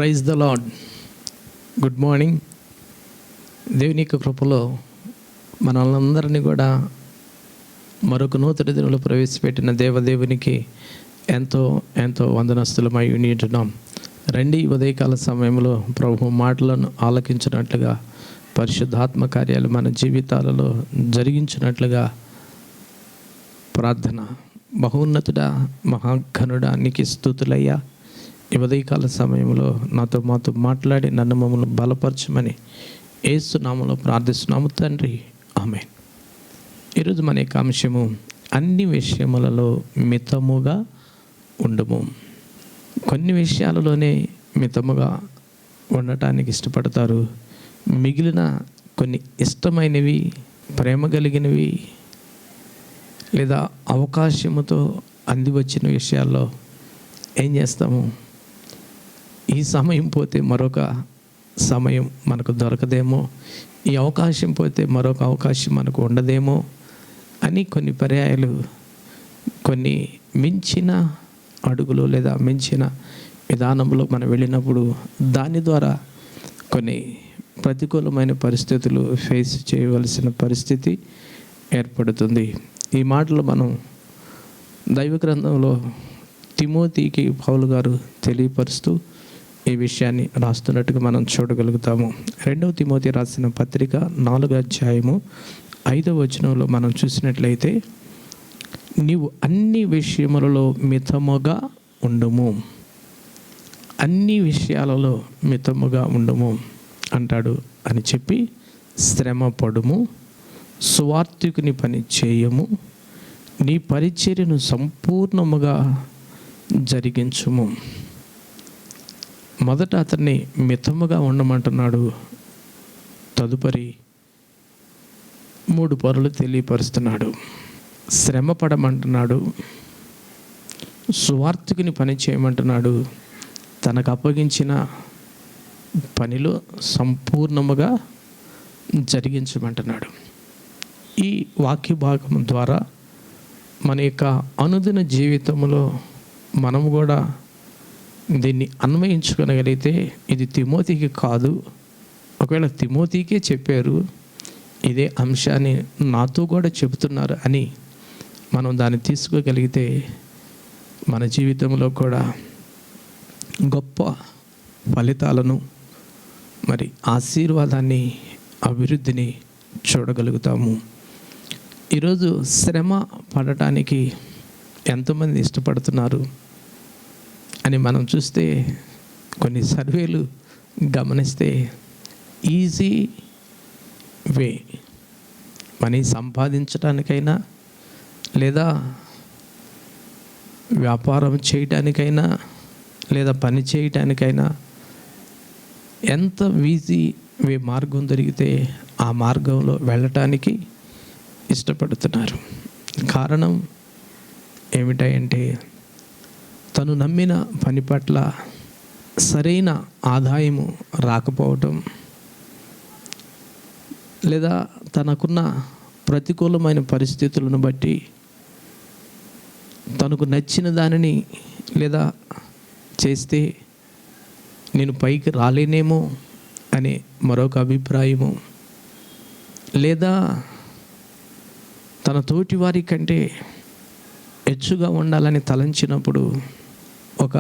Praise the lord. Good morning. దేవుని యొక్క కృపలో మనల్ని కూడా మరొక నూతన దినంలో ప్రవేశపెట్టిన దేవదేవునికి ఎంతో ఎంతో వందనస్తులమై ఉంటున్నాం. రండి, ఉదయకాల సమయంలో ప్రభు మాటలను ఆలకించినట్లుగా పరిశుద్ధాత్మ కార్యాలు మన జీవితాలలో జరిగించినట్లుగా ప్రార్థన. మహోన్నతుడా, మహాఘనుడా, నీకు స్తుతులయ్యా. ఈ ఉదయకాల సమయంలో మాతో మాట్లాడి నన్ను మమ్మల్ని బలపరచమని యేసు నామములో ప్రార్థిస్తున్నాము తండ్రి, ఆమేన్. ఈరోజు మన యొక్క అంశము, అన్ని విషయములలో మితముగా ఉండుము. కొన్ని విషయాలలోనే మితముగా ఉండటానికి ఇష్టపడతారు. మిగిలిన కొన్ని ఇష్టమైనవి, ప్రేమ కలిగినవి లేదా అవకాశముతో అంది వచ్చిన విషయాల్లో ఏం చేస్తాము? ఈ సమయం పోతే మరొక సమయం మనకు దొరకదేమో, ఈ అవకాశం పోతే మరొక అవకాశం మనకు ఉండదేమో అని కొన్ని పర్యాయాలు, కొన్ని మించిన అడుగులు లేదా మించిన విధానంలో మనం వెళ్ళినప్పుడు దాని ద్వారా కొన్ని ప్రతికూలమైన పరిస్థితులు ఫేస్ చేయవలసిన పరిస్థితి ఏర్పడుతుంది. ఈ మాటలు మనం దైవ గ్రంథంలో తిమోతికి పౌలు గారు తెలియపరుస్తూ ఈ విషయాన్ని రాస్తున్నట్టుగా మనం చూడగలుగుతాము. 2వ తిమోతి రాసిన పత్రిక 4వ అధ్యాయము 5వ వచనంలో మనం చూసినట్లయితే, నీవు అన్ని విషయములలో మితముగా ఉండుము, అన్ని విషయాలలో మితముగా ఉండుము అంటాడు అని చెప్పి, శ్రమ పడుము, సువార్తికుని పని చేయము, నీ పరిచర్యను సంపూర్ణముగా జరిగించుము. మొదట అతన్ని మితముగా ఉండమంటున్నాడు. తదుపరి 3 పనులు తెలియపరుస్తున్నాడు. శ్రమ పడమంటున్నాడు, సువార్తికుని పని చేయమంటున్నాడు, తనకు అప్పగించిన పనిలో సంపూర్ణముగా జరిగించమంటున్నాడు. ఈ వాక్య భాగం ద్వారా మన యొక్క అనుదిన జీవితంలో మనము కూడా దీన్ని అన్వయించుకోగలిగితే, ఇది తిమోతికి కాదు, ఒకవేళ తిమోతికే చెప్పారు, ఇదే అంశాన్ని నాతో కూడా చెబుతున్నారు అని మనం దాన్ని తీసుకోగలిగితే మన జీవితంలో కూడా గొప్ప ఫలితాలను, మరి ఆశీర్వాదాన్ని, అభివృద్ధిని చూడగలుగుతాము. ఈరోజు శ్రమ పడటానికి ఎంతమంది ఇష్టపడుతున్నారు అని మనం చూస్తే, కొన్ని సర్వేలు గమనిస్తే, ఈజీ వే, మనీ సంపాదించడానికైనా లేదా వ్యాపారం చేయటానికైనా లేదా పని చేయటానికైనా ఎంత ఈజీ వే మార్గం దొరికితే ఆ మార్గంలో వెళ్ళటానికి ఇష్టపడుతున్నారు. కారణం ఏమిటంటే, తను నమ్మిన పని పట్ల సరైన ఆదాయము రాకపోవటం, లేదా తనకున్న ప్రతికూలమైన పరిస్థితులను బట్టి తనకు నచ్చిన దానిని లేదా చేస్తే నేను పైకి రాలేనేమో అనే మరొక అభిప్రాయము, లేదా తన తోటి వారి కంటే హెచ్చుగా ఉండాలని తలంచినప్పుడు ఒక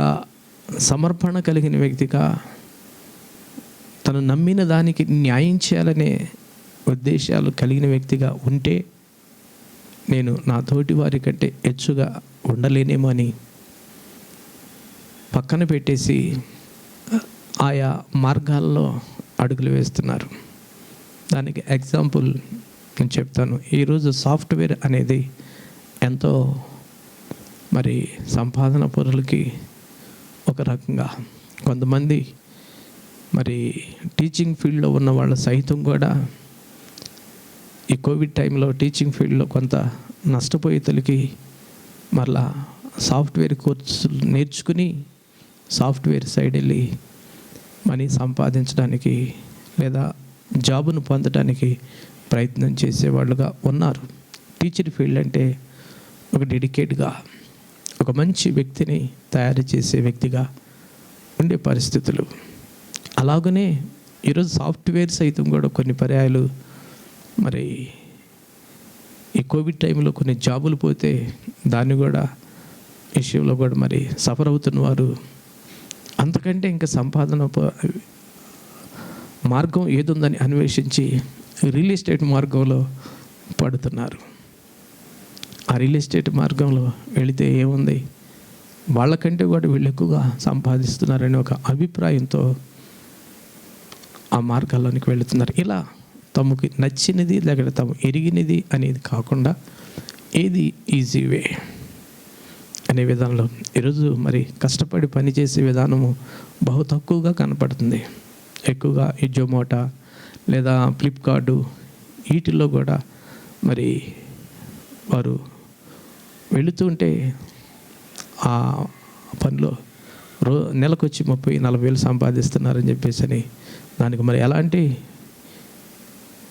సమర్పణ కలిగిన వ్యక్తిగా, తను నమ్మిన దానికి న్యాయం చేయాలనే ఉద్దేశాలు కలిగిన వ్యక్తిగా ఉంటే, నేను నా తోటి వారి కంటే హెచ్చుగా ఉండలేనేమో అని పక్కన పెట్టేసి ఆయా మార్గాల్లో అడుగులు వేస్తున్నారు. దానికి ఎగ్జాంపుల్ నేను చెప్తాను. ఈరోజు సాఫ్ట్వేర్ అనేది ఎంతో మరి సంపాదన పరులకి ఒక రకంగా, కొంతమంది మరి టీచింగ్ ఫీల్డ్లో ఉన్న వాళ్ళు సైతం కూడా ఈ కోవిడ్ టైంలో టీచింగ్ ఫీల్డ్లో కొంత నష్టపోయేతలకి మరలా సాఫ్ట్వేర్ కోర్సులు నేర్చుకుని సాఫ్ట్వేర్ సైడ్ వెళ్ళి మనీ సంపాదించడానికి లేదా జాబును పొందడానికి ప్రయత్నం చేసేవాళ్ళుగా ఉన్నారు. టీచర్ ఫీల్డ్ అంటే ఒక డెడికేట్గా ఒక మంచి వ్యక్తిని తయారు చేసే వ్యక్తిగా ఉండే పరిస్థితులు. అలాగనే ఈరోజు సాఫ్ట్వేర్ సైతం కూడా కొన్ని పర్యాయాలు మరి ఈ కోవిడ్ టైంలో కొన్ని జాబులు పోతే దాన్ని కూడా విషయంలో కూడా మరి సఫర్ అవుతున్న వారు అంతకంటే ఇంకా సంపాదన మార్గం ఏదుందని అన్వేషించి రియల్ ఎస్టేట్ మార్గంలో పడుతున్నారు. ఆ రియల్ ఎస్టేట్ మార్గంలో వెళితే ఏముంది, వాళ్ళకంటే కూడా వీళ్ళు ఎక్కువగా సంపాదిస్తున్నారనే ఒక అభిప్రాయంతో ఆ మార్గాల్లోనికి వెళుతున్నారు. ఇలా తమకు నచ్చినది లేకపోతే తాము ఎరిగినది అనేది కాకుండా ఏది ఈజీ వే అనే విధానంలో ఈరోజు మరి కష్టపడి పనిచేసే విధానము బహు తక్కువగా కనపడుతుంది. ఎక్కువగా ఈ జొమాటో లేదా ఫ్లిప్కార్టు వీటిల్లో కూడా మరి వారు వెళుతుంటే ఆ పనిలో నెలకొచ్చి 30-40 వేలు సంపాదిస్తున్నారని చెప్పేసి అని దానికి మరి ఎలాంటి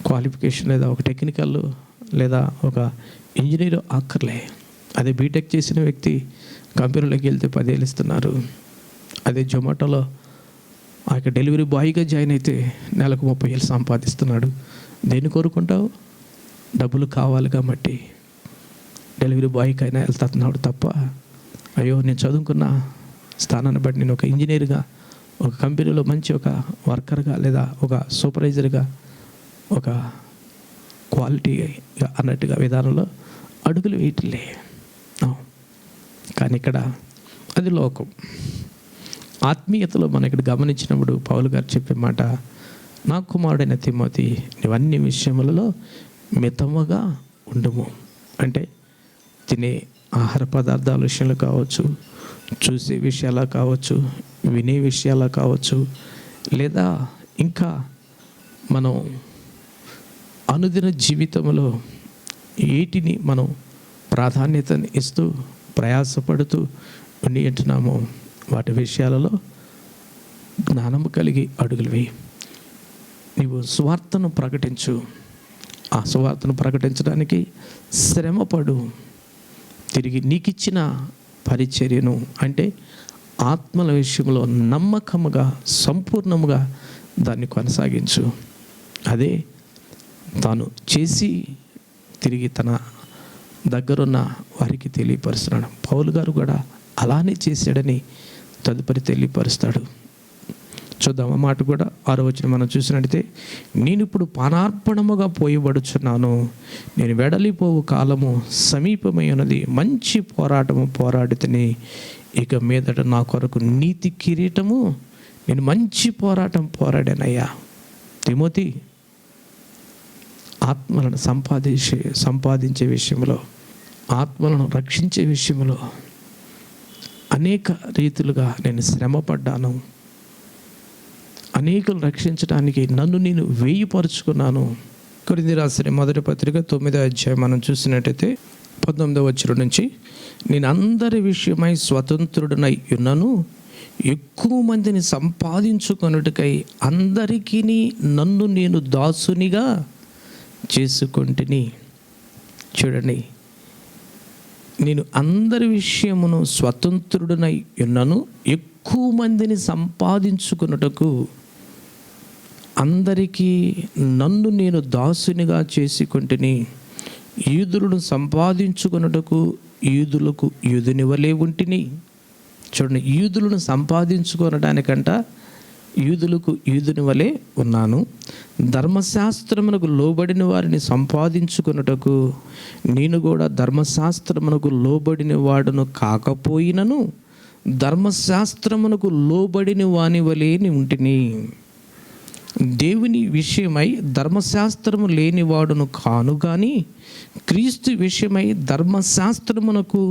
క్వాలిఫికేషన్ లేదా ఒక టెక్నికల్ లేదా ఒక ఇంజనీర్ అక్కర్లే. అదే బీటెక్ చేసిన వ్యక్తి కంపెనీలోకి వెళ్తే 10 వేలు ఇస్తున్నారు. అదే జొమాటోలో ఆ యొక్క డెలివరీ బాయ్గా జాయిన్ అయితే నెలకు 30 వేలు సంపాదిస్తున్నాడు. దేన్ని కోరుకుంటావు? డబ్బులు కావాలి కాబట్టి డెలివరీ బాయ్కైనా వెళ్తున్నాడు తప్ప, అయ్యో నేను చదువుకున్న స్థానాన్ని బట్టి నేను ఒక ఇంజనీర్గా ఒక కంపెనీలో మంచి ఒక వర్కర్గా లేదా ఒక సూపర్వైజర్గా ఒక క్వాలిటీగా అన్నట్టుగా విధానంలో అడుగులు వేయట్లే. కానీ ఇక్కడ అది లోకం. ఆత్మీయతలో మనం ఇక్కడ గమనించినప్పుడు పౌలు గారు చెప్పే మాట, నా కుమారుడైన తిమోతి నీవన్ని విషయములలో మితముగా ఉండుము. అంటే తినే ఆహార పదార్థాల విషయంలో కావచ్చు, చూసే విషయాలు కావచ్చు, వినే విషయాలు కావచ్చు, లేదా ఇంకా మనం అనుదిన జీవితంలో ఏటిని మనం ప్రాధాన్యతని ఇస్తూ ప్రయాసపడుతూ ఉండి ఉంటున్నామో వాటి విషయాలలో జ్ఞానము కలిగి అడుగులు వేయి. నీవు సువార్తను ప్రకటించు. ఆ సువార్తను ప్రకటించడానికి శ్రమపడు. తిరిగి నీకిచ్చిన పరిచర్యను అంటే ఆత్మల విషయంలో నమ్మకముగా సంపూర్ణముగా దాన్ని కొనసాగించు. అదే తాను చేసి తిరిగి తన దగ్గరున్న వారికి తెలియపరుస్తున్నాడు. పౌలు గారు కూడా అలానే చేశాడని తదుపరి తెలియపరుస్తాడు. చూద్దాం ఆ మాట కూడా 6వ వచనం మనం చూసినట్టయితే, నేను ఇప్పుడు పానార్పణముగా పోయబడుచున్నాను, నేను వెడలిపోవు కాలము సమీపమై ఉన్నది, మంచి పోరాటము పోరాడితిని, ఇక మీదట నా కొరకు నీతి కిరీటము, నేను మంచి పోరాటం పోరాడానయ్యా. తిమోతి, ఆత్మలను సంపాదించే విషయంలో, ఆత్మలను రక్షించే విషయంలో అనేక రీతులుగా నేను శ్రమపడ్డాను. అనేకులు రక్షించడానికి నన్ను నేను వేయిపరుచుకున్నాను. కొరింథీ రాసిన మొదటి పత్రిక 9వ అధ్యాయం మనం చూసినట్టయితే 19వ వచనం నుంచి, నేను అందరి విషయమై స్వతంత్రుడనై ఉన్నాను, ఎక్కువ మందిని సంపాదించుకొనుటకై అందరికీ నన్ను నేను దాసునిగా చేసుకొంటిని. చూడండి, నేను అందరి విషయమును స్వతంత్రుడనై ఉన్నాను, ఎక్కువ మందిని సంపాదించుకున్నటకు అందరికీ నన్ను నేను దాసునిగా చేసుకొంటిని. యూదులను సంపాదించుకున్నటకు యూదులకు యూదుని వలె ఉంటిని. చూడండి, యూదులను సంపాదించుకొనడానికంట యూదులకు యూదుని వలె ఉన్నాను. ధర్మశాస్త్రమునకు లోబడిన వారిని సంపాదించుకొనుటకు నేను కూడా ధర్మశాస్త్రమునకు లోబడిన వాడును కాకపోయినను ధర్మశాస్త్రమునకు లోబడిన వాని వలె ఉంటిని. దేవుని విషయమై ధర్మశాస్త్రము లేనివాడును కాను గాని క్రీస్తు విషయమై ధర్మశాస్త్రమునకు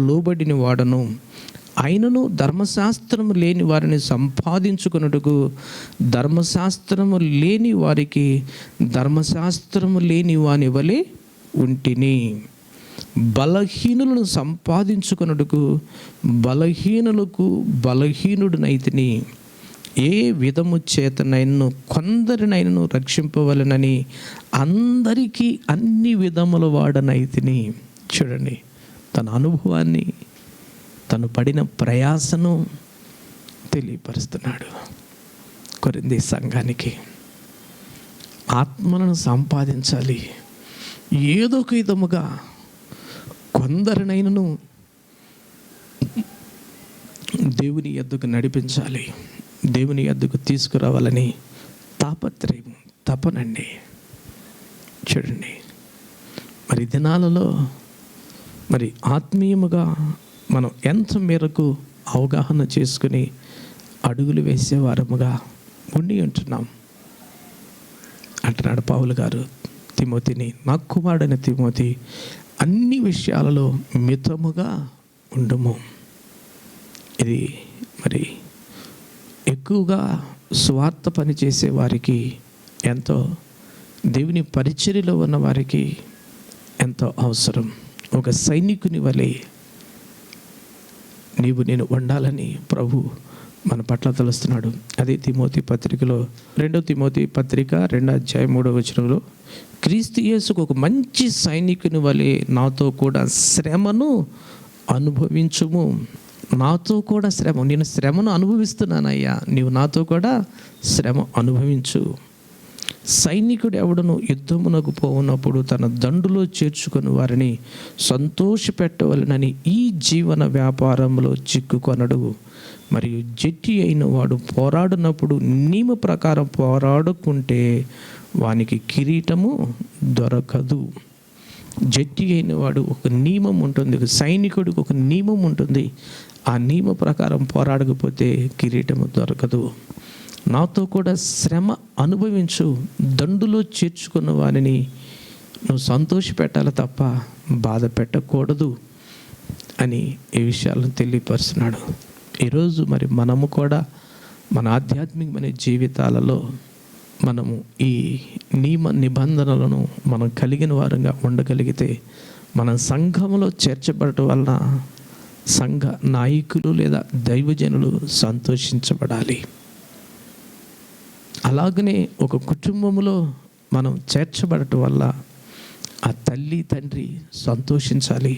లోబడిన వాడను. అయినను ధర్మశాస్త్రము లేని వారిని సంపాదించుకున్నట్టుకు ధర్మశాస్త్రము లేని వారికి ధర్మశాస్త్రము లేని వాని వలె ఉంటిని. బలహీనులను సంపాదించుకున్నట్టుకు బలహీనులకు బలహీనుడినైతిని. ఏ విధము చేతనైనను కొందరినైనను రక్షింపవలెనని అందరికీ అన్ని విధముల వాడనైతిని. చూడండి, తన అనుభవాన్ని, తను పడిన ప్రయాసను తెలియపరుస్తున్నాడు. కొరింథీ సంఘానికి. ఆత్మలను సంపాదించాలి. ఏదో ఒక విధముగా కొందరినైనను దేవుని యొద్దకు నడిపించాలి, దేవుని యొద్దకు తీసుకురావాలని తాపత్రయం, తపనండి. చూడండి, మరి దినాలలో మరి ఆత్మీయముగా మనం ఎంత మేరకు అవగాహన చేసుకుని అడుగులు వేసేవారముగా ఉండి ఉంటున్నాం అంటున్నాడు పౌలు గారు తిమోతిని. నా కుమారుడైన తిమోతి, అన్ని విషయాలలో మితముగా ఉండుము. ఇది మరి ఎక్కువగా స్వార్థ పని చేసే వారికి ఎంతో, దేవుని పరిచర్యలో ఉన్న వారికి ఎంతో అవసరం. ఒక సైనికుని వలె నీవు నేను ఉండాలని ప్రభు మన పట్ల తలుస్తున్నాడు. అదే తిమోతి పత్రికలో 2 తిమోతి పత్రిక 2:3 క్రీస్తు యేసుకు ఒక మంచి సైనికుని వలె నాతో కూడా శ్రమను అనుభవించుము. నాతో కూడా శ్రమ, నేను శ్రమను అనుభవిస్తున్నానయ్యా, నీవు నాతో కూడా శ్రమ అనుభవించు. సైనికుడు ఎవడను యుద్ధమునకు పోవునప్పుడు తన దండులో చేర్చుకుని వారిని సంతోషపెట్టవలనని ఈ జీవన వ్యాపారంలో చిక్కుకొనడు. మరియు జట్టి అయిన వాడు పోరాడినప్పుడు నియమ ప్రకారం పోరాడుకుంటే వానికి కిరీటము దొరకదు. జట్టి అయిన వాడు ఒక నియమం ఉంటుంది, ఒక సైనికుడికి ఒక నియమం ఉంటుంది. ఆ నియమ ప్రకారం పోరాడకపోతే కిరీటము దొరకదు. నాతో కూడా శ్రమ అనుభవించు, దండులో చేర్చుకున్న వారిని నువ్వు సంతోషపెట్టాలి తప్ప బాధ పెట్టకూడదు అని ఈ విషయాలను తెలియపరుస్తున్నాడు. ఈరోజు మరి మనము కూడా మన ఆధ్యాత్మికమైన జీవితాలలో మనము ఈ నియమ నిబంధనలను మనం కలిగిన వారంగా ఉండగలిగితే మన సంఘంలో చేర్చబడటం వలన సంఘ నాయకులు లేదా దైవజనులు సంతోషించబడాలి. అలాగనే ఒక కుటుంబంలో మనం చేర్చబడటం వల్ల ఆ తల్లి తండ్రి సంతోషించాలి.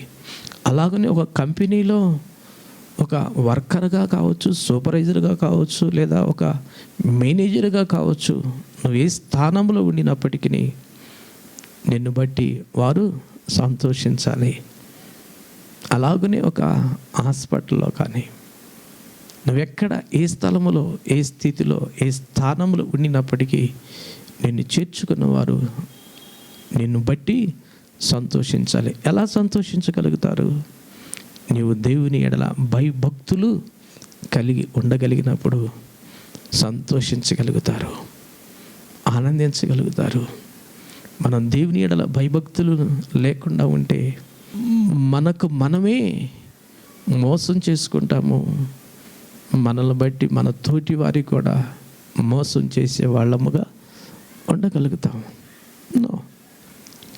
అలాగనే ఒక కంపెనీలో ఒక వర్కర్గా కావచ్చు, సూపర్వైజర్గా కావచ్చు, లేదా ఒక మేనేజర్గా కావచ్చు, నువ్వు ఏ స్థానంలో ఉండినప్పటికీ నిన్ను బట్టి వారు సంతోషించాలి. అలాగనే ఒక హాస్పిటల్లో కానీ నువ్వెక్కడ ఏ స్థలములో ఏ స్థితిలో ఏ స్థానంలో ఉండినప్పటికీ నిన్ను చేర్చుకున్న వారు నిన్ను బట్టి సంతోషించాలి. ఎలా సంతోషించగలుగుతారు? నీవు దేవుని ఎడల భయభక్తులు కలిగి ఉండగలిగినప్పుడు సంతోషించగలుగుతారు, ఆనందించగలుగుతారు. మనం దేవుని ఎడల భయభక్తులు లేకుండా ఉంటే మనకు మనమే మోసం చేసుకుంటాము. మనల్ని బట్టి మన తోటి వారికి కూడా మోసం చేసే వాళ్ళముగా ఉండగలుగుతాము.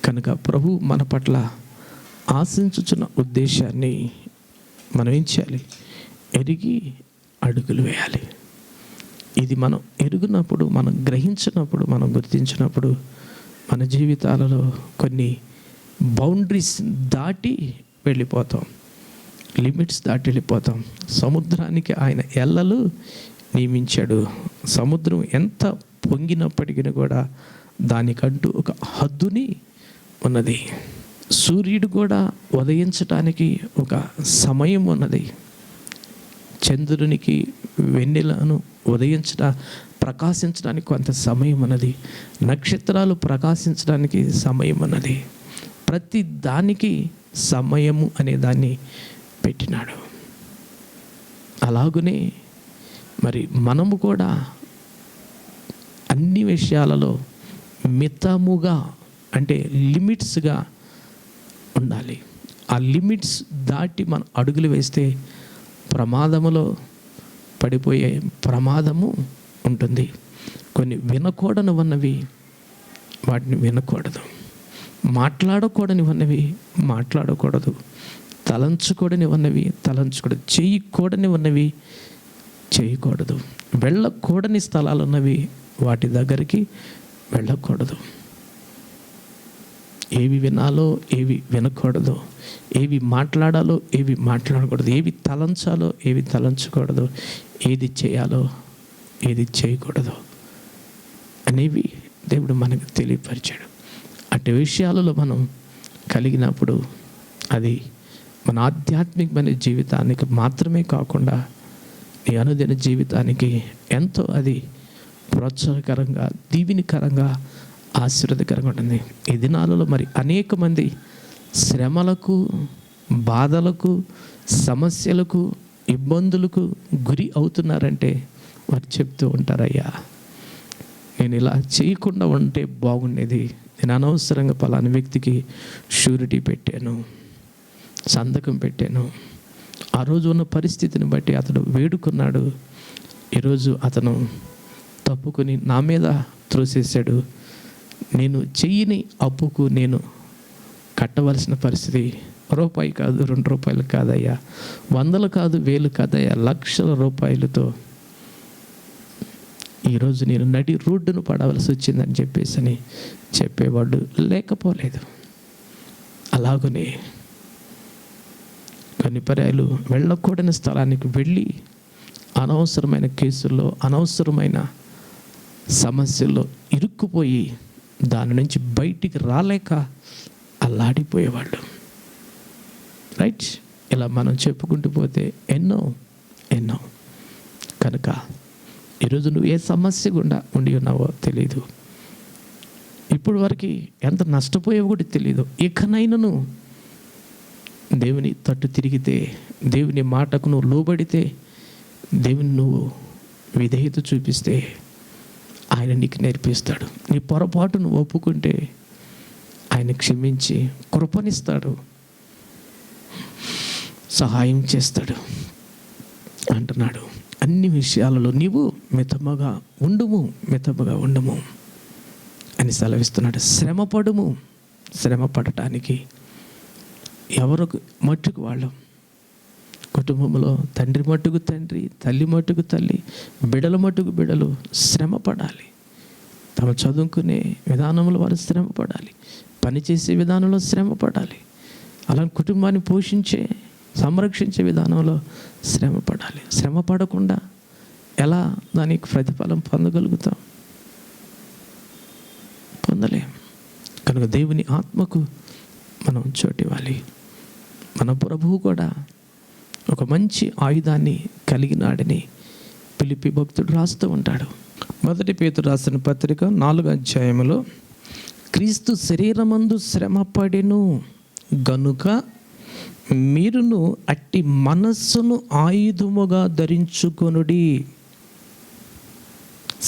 కనుక ప్రభు మన పట్ల ఆశించుచున్న ఉద్దేశాన్ని మనం ఏం చేయాలి? ఎరిగి అడుగులు వేయాలి. ఇది మనం ఎరుగునప్పుడు, మనం గ్రహించినప్పుడు, మనం గుర్తించినప్పుడు మన జీవితాలలో కొన్ని బౌండరీస్ దాటి వెళ్ళిపోతాం, లిమిట్స్ దాటి వెళ్ళిపోతాం. సముద్రానికి ఆయన ఎల్లలు నియమించాడు. సముద్రం ఎంత పొంగినప్పటికీ కూడా దానికంటూ ఒక హద్దుని ఉన్నది. సూర్యుడు కూడా ఉదయించటానికి ఒక సమయం ఉన్నది. చంద్రునికి వెన్నెలను ప్రకాశించడానికి కొంత సమయం ఉన్నది. నక్షత్రాలు ప్రకాశించడానికి సమయం ఉన్నది. ప్రతి దానికి సమయము అనే దాన్ని పెట్టినాడు. అలాగనే మరి మనము కూడా అన్ని విషయాలలో మితముగా, అంటే లిమిట్స్గా ఉండాలి. ఆ లిమిట్స్ దాటి మనం అడుగులు వేస్తే ప్రమాదములో పడిపోయే ప్రమాదము ఉంటుంది. కొన్ని వినకూడనివన్నవి వాటిని వినకూడదు, మాట్లాడకూడనివన్నవి మాట్లాడకూడదు, తలంచుకూడనివన్నవి తలంచకూడదు, చేయకూడనివన్నవి చేయకూడదు, వెళ్ళకూడని స్థలాలు ఉన్నవి వాటి దగ్గరికి వెళ్ళకూడదు. ఏవి వినాలో ఏవి వినకూడదు, ఏవి మాట్లాడాలో ఏవి మాట్లాడకూడదు, ఏవి తలంచాలో ఏవి తలంచకూడదు, ఏది చేయాలో ఏది చేయకూడదు అనేవి దేవుడు మనకు తెలియపరిచాడు. అటు విషయాలలో మనం కలిగినప్పుడు అది మన ఆధ్యాత్మికమైన జీవితానికి మాత్రమే కాకుండా నీ అనుదిన జీవితానికి ఎంతో అది ప్రోత్సాహకరంగా, దీవెనకరంగా, ఆశీర్వాదకరంగా ఉంటుంది. ఈ దినాలలో మరి అనేక మంది శ్రమలకు, బాధలకు, సమస్యలకు, ఇబ్బందులకు గురి అవుతున్నారంటే వారు చెప్తూ ఉంటారయ్యా, నేను ఇలా చేయకుండా ఉంటే బాగుండేది, నేను అనవసరంగా పలానా వ్యక్తికి షూరిటీ పెట్టాను, సంతకం పెట్టాను, ఆ రోజు ఉన్న పరిస్థితిని బట్టి అతడు వేడుకున్నాడు, ఈరోజు అతను తప్పుకొని నా మీద త్రోసేశాడు, నేను చెయ్యని అప్పుకు నేను కట్టవలసిన పరిస్థితి రూపాయి కాదు, 2 రూపాయలు కాదయ్యా, 100 కాదు, 1000 కాదయ్యా, లక్షల రూపాయలతో ఈరోజు నేను నడి రోడ్డును పడవలసి వచ్చిందని చెప్పేసి చెప్పేవాడు లేకపోలేదు. అలాగనే కొన్ని పర్యాలు వెళ్ళకూడని స్థలానికి వెళ్ళి అనవసరమైన కేసుల్లో, అనవసరమైన సమస్యల్లో ఇరుక్కుపోయి దాని నుంచి బయటికి రాలేక అల్లాడిపోయేవాళ్ళు. రైట్? ఇలా మనం చెప్పుకుంటూ పోతే ఎన్నో ఎన్నో. కనుక ఈరోజు నువ్వు ఏ సమస్య గుండా ఉండి ఉన్నావో తెలియదు, ఇప్పుడు వరకు ఎంత నష్టపోయావో కూడా తెలియదు. ఇకనైనాను దేవుని తట్టు తిరిగితే, దేవుని మాటకు నువ్వు లోబడితే, దేవుని నువ్వు విధేయత చూపిస్తే ఆయన నీకు నేర్పిస్తాడు. నీ పొరపాటును ఒప్పుకుంటే ఆయన క్షమించి కృపనిస్తాడు, సహాయం చేస్తాడు అంటున్నాడు. అన్ని విషయాలలో నీవు మితముగా ఉండుము అని సెలవిస్తున్నాడు. శ్రమ పడటానికి ఎవరు మట్టుకు వాళ్ళం, కుటుంబంలో తండ్రి మట్టుకు తండ్రి, తల్లి మట్టుకు తల్లి, బిడల మట్టుకు బిడలు శ్రమ పడాలి. తమ చదువుకునే విధానంలో వారు శ్రమ పడాలి, పనిచేసే విధానంలో శ్రమ పడాలి, అలా కుటుంబాన్ని పోషించే, సంరక్షించే విధానంలో శ్రమ పడాలి. శ్రమ పడకుండా ఎలా దానికి ప్రతిఫలం పొందగలుగుతాం? పొందలేం. కనుక దేవుని ఆత్మకు మనం చోటివ్వాలి. మన ప్రభువు కూడా ఒక మంచి ఆయుధాన్ని కలిగినాడని ఫిలిప్పీ భక్తుడు రాస్తూ ఉంటాడు. 1 పేతురు రాసిన పత్రిక 4వ అధ్యాయములో, క్రీస్తు శరీరమందు శ్రమ పడెను గనుక మీరును అట్టి మనస్సును ఆయుధముగా ధరించుకొనుడి.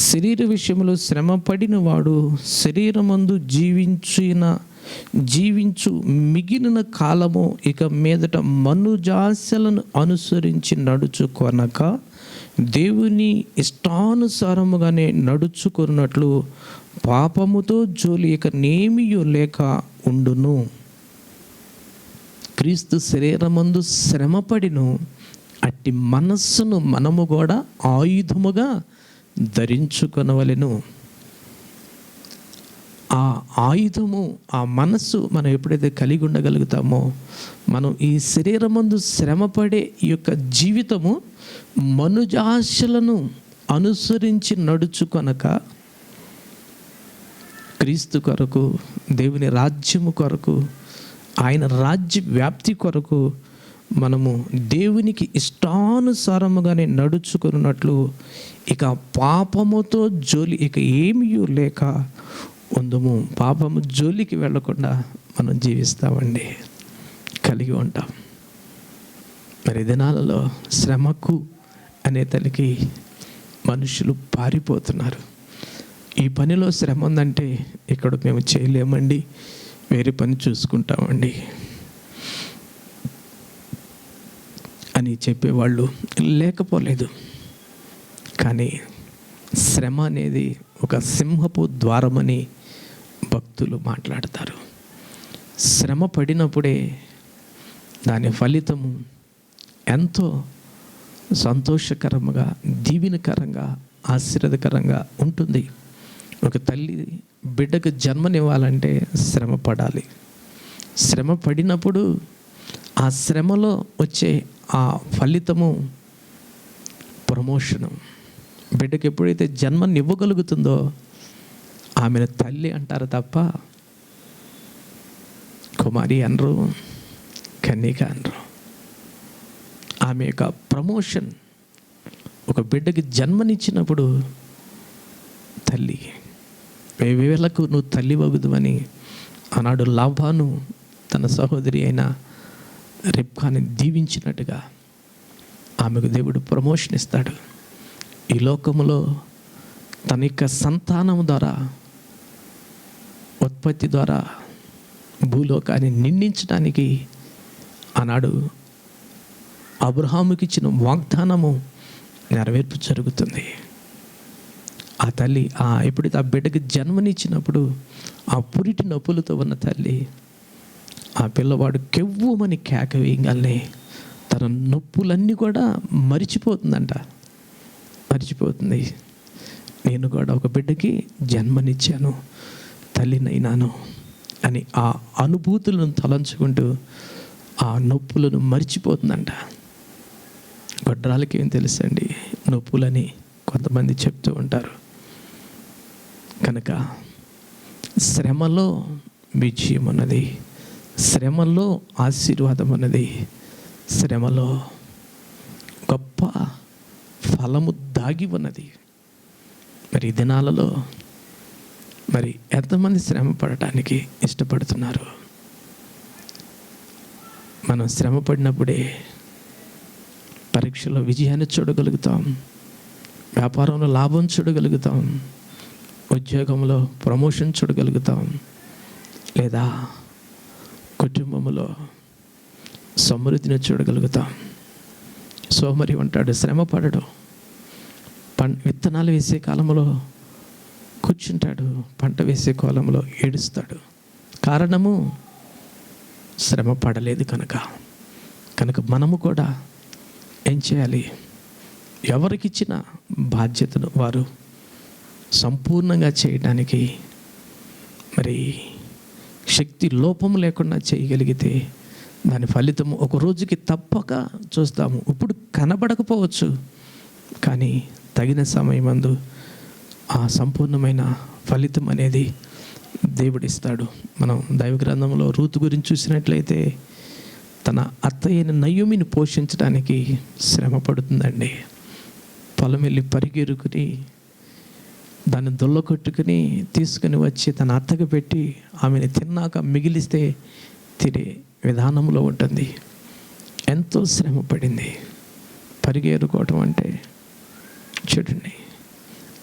శరీర విషయంలో శ్రమ పడిన వాడు శరీరమందు జీవించు మిగిలిన కాలము ఇక మీదట మనుజాశలను అనుసరించి నడుచుకొనక దేవుని ఇష్టానుసారముగానే నడుచుకున్నట్లు పాపముతో జోలి ఇక నేమియు లేక ఉండును. క్రీస్తు శరీరమందు శ్రమపడిను అట్టి మనస్సును మనము కూడా ఆయుధముగా ధరించుకొనవలెను. ఆ ఆయుధము, ఆ మనస్సు మనం ఎప్పుడైతే కలిగి ఉండగలుగుతామో, మనం ఈ శరీరమందు శ్రమపడే ఈ యొక్క జీవితము మనుజాశలను అనుసరించి నడుచుకొనక క్రీస్తు కొరకు, దేవుని రాజ్యము కొరకు, ఆయన రాజ్య వ్యాప్తి కొరకు మనము దేవునికి ఇష్టానుసారముగానే నడుచుకున్నట్లు ఇక పాపముతో జోలి ఇక ఏమీ లేక ఉందుము. పాపము జోలికి వెళ్ళకుండా మనం జీవిస్తామండి, కలిగి ఉంటాం. మరి దినాలలో శ్రమకు అనే తలకి మనుషులు పారిపోతున్నారు. ఈ పనిలో శ్రమ ఉందంటే ఇక్కడ మేము చేయలేమండి, వేరే పని చూసుకుంటామండి అని చెప్పేవాళ్ళు లేకపోలేదు. కానీ శ్రమ అనేది ఒక సింహపు ద్వారమని భక్తులు మాట్లాడతారు. శ్రమ పడినప్పుడే దాని ఫలితము ఎంతో సంతోషకరంగా, దీవెనకరంగా, ఆశీర్వాదకరంగా ఉంటుంది. ఒక తల్లి బిడ్డకు జన్మనివ్వాలంటే శ్రమ పడాలి. శ్రమ పడినప్పుడు ఆ శ్రమలో వచ్చే ఆ ఫలితము ప్రమోషను, బిడ్డకి ఎప్పుడైతే జన్మనివ్వగలుగుతుందో ఆమెను తల్లి అంటారు తప్ప కుమారి అనరు, కన్యక అనరు. ఆమె యొక్క ప్రమోషన్, ఒక బిడ్డకి జన్మనిచ్చినప్పుడు తల్లి, వేవేలకు నువ్వు తల్లి వగుదువని ఆనాడు లాబాను తన సహోదరి అయిన రిబ్కాని దీవించినట్టుగా ఆమెకు దేవుడు ప్రమోషన్ ఇస్తాడు. ఈ లోకములో తన యొక్క సంతానం ద్వారా, ఉత్పత్తి ద్వారా భూలోకాన్ని నిందించడానికి ఆనాడు అబ్రహాముకి ఇచ్చిన వాగ్దానము నెరవేర్పు జరుగుతుంది. ఆ తల్లి ఎప్పుడైతే ఆ బిడ్డకి జన్మనిచ్చినప్పుడు ఆ పురిటి నొప్పులతో ఉన్న తల్లి, ఆ పిల్లవాడు కెవ్వుమని కేక వేయగానే తన నొప్పులన్నీ కూడా మరిచిపోతుంది. నేను కూడా ఒక బిడ్డకి జన్మనిచ్చాను, తల్లినైనాను అని ఆ అనుభూతులను తలంచుకుంటూ ఆ నొప్పులను మరిచిపోతుందంట. గొడ్రాలకి ఏం తెలుసండి నొప్పులని కొంతమంది చెప్తూ ఉంటారు. కనుక శ్రమలో విజయం ఉన్నది, శ్రమలో ఆశీర్వాదం ఉన్నది, శ్రమలో గొప్ప ఫలము దాగి ఉన్నది. మరి ఈ దినాలలో మరి ఎంతమంది శ్రమ పడటానికి ఇష్టపడుతున్నారు? మనం శ్రమ పడినప్పుడే పరీక్షలో విజయాన్ని చూడగలుగుతాం, వ్యాపారంలో లాభం చూడగలుగుతాం, ఉద్యోగంలో ప్రమోషన్ చూడగలుగుతాం, లేదా కుటుంబంలో సమృద్ధిని చూడగలుగుతాం. సోమరి ఉంటాడు, శ్రమ పడడు. విత్తనాలు వేసే కాలంలో కూర్చుంటాడు, పంట వేసే కాలంలో ఏడుస్తాడు. కారణము శ్రమ పడలేదు కనుక మనము కూడా ఏం చేయాలి? ఎవరికిచ్చిన బాధ్యతను వారు సంపూర్ణంగా చేయడానికి మరి శక్తి లోపం లేకుండా చేయగలిగితే దాని ఫలితం ఒక రోజుకి తప్పక చూస్తాము. ఇప్పుడు కనబడకపోవచ్చు, కానీ తగిన సమయమందు ఆ సంపూర్ణమైన ఫలితం అనేది దేవుడిస్తాడు. మనం దైవ గ్రంథంలో రూతు గురించి చూసినట్లయితే తన అత్తయ్యని నయోమిని పోషించడానికి శ్రమ పడుతుందండి. పొలం వెళ్ళి పరిగెరుకుని దాన్ని దొల్లకొట్టుకుని తీసుకుని వచ్చి తన అత్తకు పెట్టి ఆమెను తిన్నాక మిగిలిస్తే తినే విధానంలో ఉంటుంది. ఎంతో శ్రమ పడింది. పరిగెరుకోవటం అంటే చూడండి.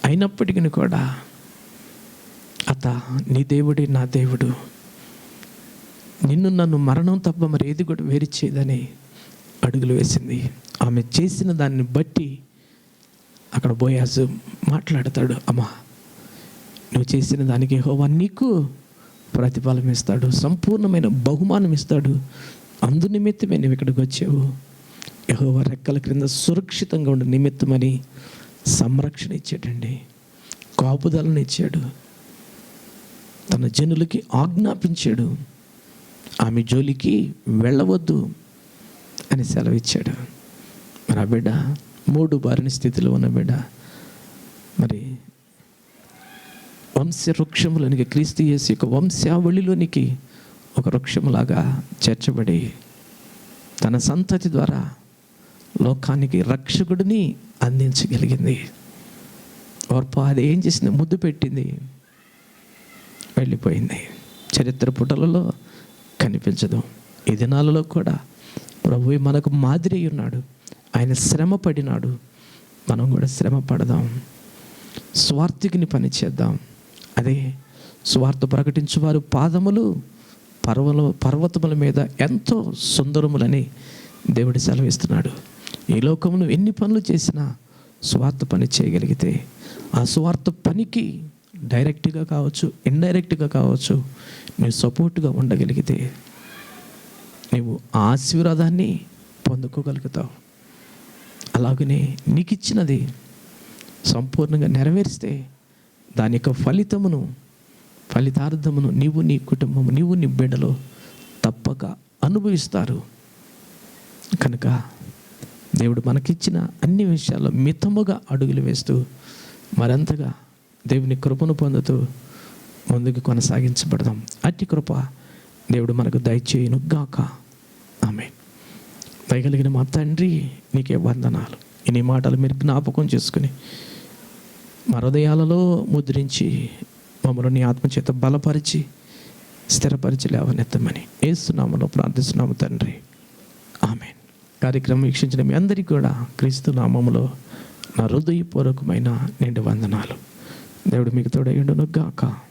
అయినప్పటికీ కూడా అత్త, నీ దేవుడే నా దేవుడు, నన్ను మరణం తప్ప మరి ఏది కూడా వేరు చేయదని అడుగులు వేసింది. ఆమె చేసిన దాన్ని బట్టి అక్కడ బోయాజు మాట్లాడతాడు, అమ్మా నువ్వు చేసిన దానికి యెహోవా నీకు ప్రతిఫలం ఇస్తాడు, సంపూర్ణమైన బహుమానం ఇస్తాడు. అందు నిమిత్తమే నువ్వు ఇక్కడికి వచ్చావు. యెహోవా రెక్కల క్రింద సురక్షితంగా ఉండే నిమిత్తమని సంరక్షణ ఇచ్చాడండి, కాపుదలను ఇచ్చాడు, తన జనులకి ఆజ్ఞాపించాడు, ఆమె జోలికి వెళ్ళవద్దు అని సెలవిచ్చాడు. మరి ఆ బిడ్డ 3 బారిన స్థితిలో ఉన్న బిడ్డ మరి వంశ వృక్షములోనికి, క్రీస్తు యేసు యొక్క వంశావళిలోనికి ఒక వృక్షములాగా చేర్చబడి తన సంతతి ద్వారా లోకానికి రక్షకుడిని అందించగలిగింది. ఓర్పా అది ఏం చేసింది? ముద్దు పెట్టింది, వెళ్ళిపోయింది. చరిత్ర పుటలలో కనిపించదు. ఈ దినాలలో కూడా ప్రభువు మనకు మాదిరి ఉన్నాడు. ఆయన శ్రమ పడినాడు, మనం కూడా శ్రమ పడదాం. స్వార్థికిని పని చేద్దాం. అదే స్వార్థ ప్రకటించువారు పాదములు పర్వతముల మీద ఎంతో సుందరములని దేవుడు సెలవిస్తున్నాడు. ఈ లోకంలో ఎన్ని పనులు చేసినా స్వార్థ పని చేయగలిగితే ఆ స్వార్థ పనికి డైరెక్ట్గా కావచ్చు, ఇండైరెక్ట్గా కావచ్చు, నువ్వు సపోర్ట్గా ఉండగలిగితే నువ్వు ఆ ఆశీర్వాదాన్ని పొందుకోగలుగుతావు. అలాగనే నీకు ఇచ్చినది సంపూర్ణంగా నెరవేరిస్తే దాని యొక్క ఫలితార్థమును నీవు, నీ కుటుంబము, నీవు, నీ బిడ్డలో తప్పక అనుభవిస్తారు. కనుక దేవుడు మనకిచ్చిన అన్ని విషయాల్లో మితముగా అడుగులు వేస్తూ మరింతగా దేవుని కృపను పొందుతూ ముందుకు కొనసాగించబడదాం. అట్టి కృప దేవుడు మనకు దయచేయును గాక. ఆమేన్. దయగలిగిన మా తండ్రి, నీకే వందనాలు. ఇన్ని మాటలు మీరు జ్ఞాపకం చేసుకుని మా హృదయాలలో ముద్రించి మమ్మల్ని నీ ఆత్మచేత బలపరిచి స్థిరపరిచి లేవనెత్తమని యేసు నామములో ప్రార్థిస్తున్నాము తండ్రి. ఆమేన్. కార్యక్రమం వీక్షించిన మీ అందరికీ కూడా క్రీస్తు నామములో నా హృదయపూర్వకమైన నిండు వందనాలు. దేవుడు మీకు తోడై ఉండును గాక.